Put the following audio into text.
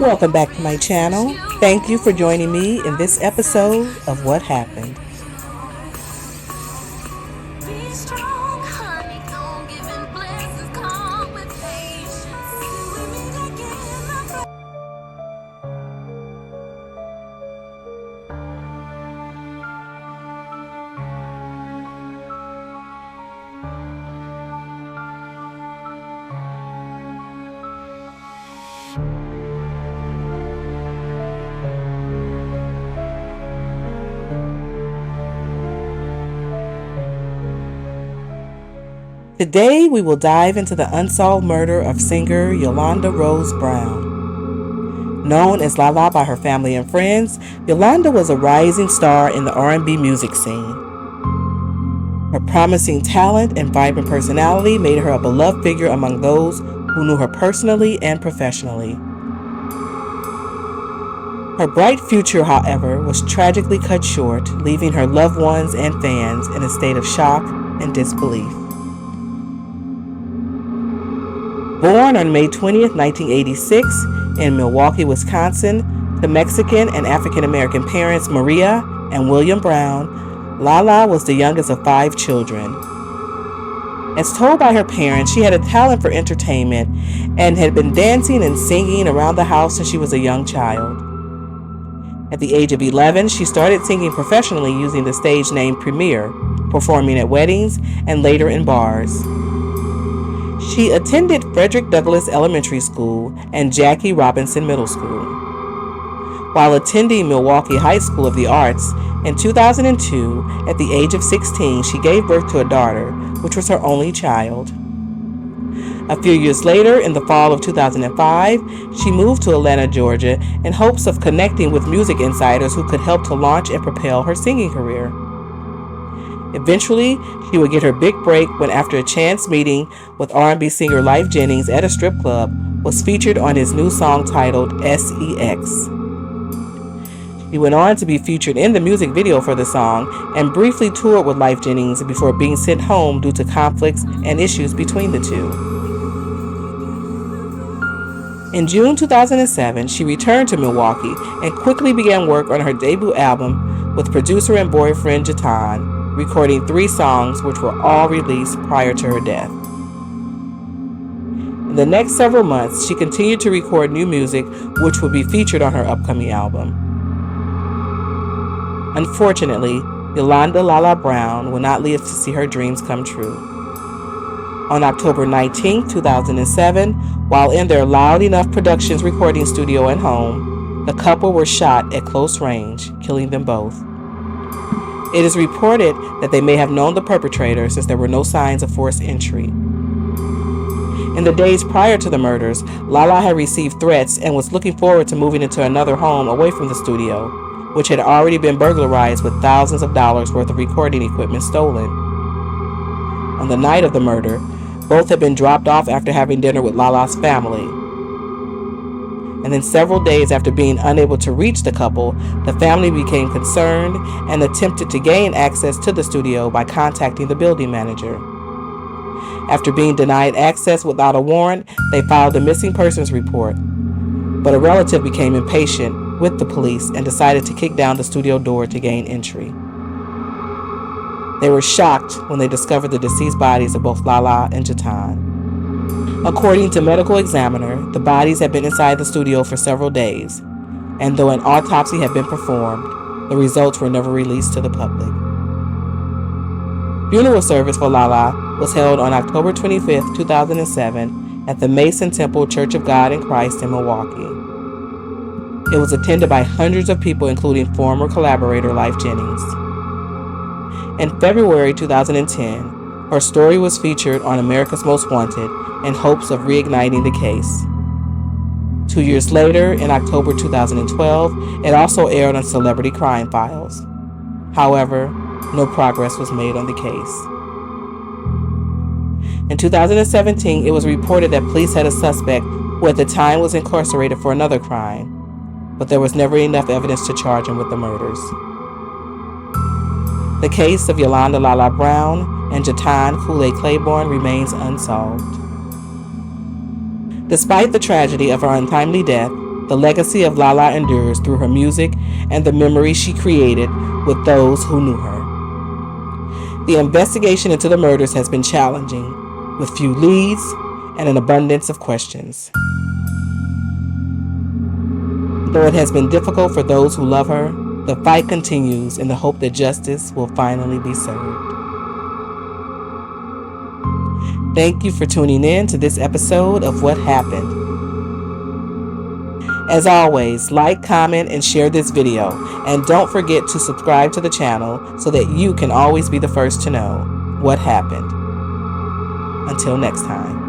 Welcome back to my channel. Thank you for joining me in this episode of What Happened. Today, we will dive into the unsolved murder of singer Yolanda Rose Brown. Known as LaLa by her family and friends, Yolanda was a rising star in the R&B music scene. Her promising talent and vibrant personality made her a beloved figure among those who knew her personally and professionally. Her bright future, however, was tragically cut short, leaving her loved ones and fans in a state of shock and disbelief. Born on May 20th, 1986, in Milwaukee, Wisconsin, to Mexican and African American parents Maria and William Brown, LaLa was the youngest of 5 children. As told by her parents, she had a talent for entertainment and had been dancing and singing around the house since she was a young child. At the age of 11, she started singing professionally using the stage name Premier, performing at weddings and later in bars. She attended Frederick Douglass Elementary School and Jackie Robinson Middle School. While attending Milwaukee High School of the Arts, in 2002, at the age of 16, she gave birth to a daughter, which was her only child. A few years later, in the fall of 2005, she moved to Atlanta, Georgia, in hopes of connecting with music insiders who could help to launch and propel her singing career. Eventually, she would get her big break when, after a chance meeting with R&B singer Lyfe Jennings at a strip club, was featured on his new song titled SEX. She went on to be featured in the music video for the song and briefly toured with Lyfe Jennings before being sent home due to conflicts and issues between the two. In June 2007, she returned to Milwaukee and quickly began work on her debut album with producer and boyfriend Jatan, recording 3 songs which were all released prior to her death. In the next several months, she continued to record new music which would be featured on her upcoming album. Unfortunately, Yolanda LaLa Brown will not live to see her dreams come true. On October 19, 2007, while in their Loud Enough Productions recording studio at home, the couple were shot at close range, killing them both. It is reported that they may have known the perpetrator since there were no signs of forced entry. In the days prior to the murders, LaLa had received threats and was looking forward to moving into another home away from the studio, which had already been burglarized with thousands of dollars worth of recording equipment stolen. On the night of the murder, both had been dropped off after having dinner with LaLa's family. And then several days after being unable to reach the couple, the family became concerned and attempted to gain access to the studio by contacting the building manager. After being denied access without a warrant, they filed a missing persons report. But a relative became impatient with the police and decided to kick down the studio door to gain entry. They were shocked when they discovered the deceased bodies of both LaLa and Jatan. According to medical examiner, the bodies had been inside the studio for several days, and though an autopsy had been performed, the results were never released to the public. Funeral service for LaLa was held on October 25, 2007 at the Mason Temple Church of God in Christ in Milwaukee. It was attended by hundreds of people, including former collaborator Lyfe Jennings. In February 2010, her story was featured on America's Most Wanted in hopes of reigniting the case. 2 years later, in October 2012, it also aired on Celebrity Crime Files. However, no progress was made on the case. In 2017, it was reported that police had a suspect who at the time was incarcerated for another crime, but there was never enough evidence to charge him with the murders. The case of Yolanda LaLa Brown and Jatan Kool-Aid Claiborne remains unsolved. Despite the tragedy of her untimely death, The legacy of LaLa endures through her music and the memories she created with those who knew her. The investigation into the murders has been challenging, with few leads and an abundance of questions. Though it has been difficult for those who love her, the fight continues in the hope that justice will finally be served. Thank you for tuning in to this episode of What Happened. As always, like, comment, and share this video, and don't forget to subscribe to the channel so that you can always be the first to know what happened. Until next time.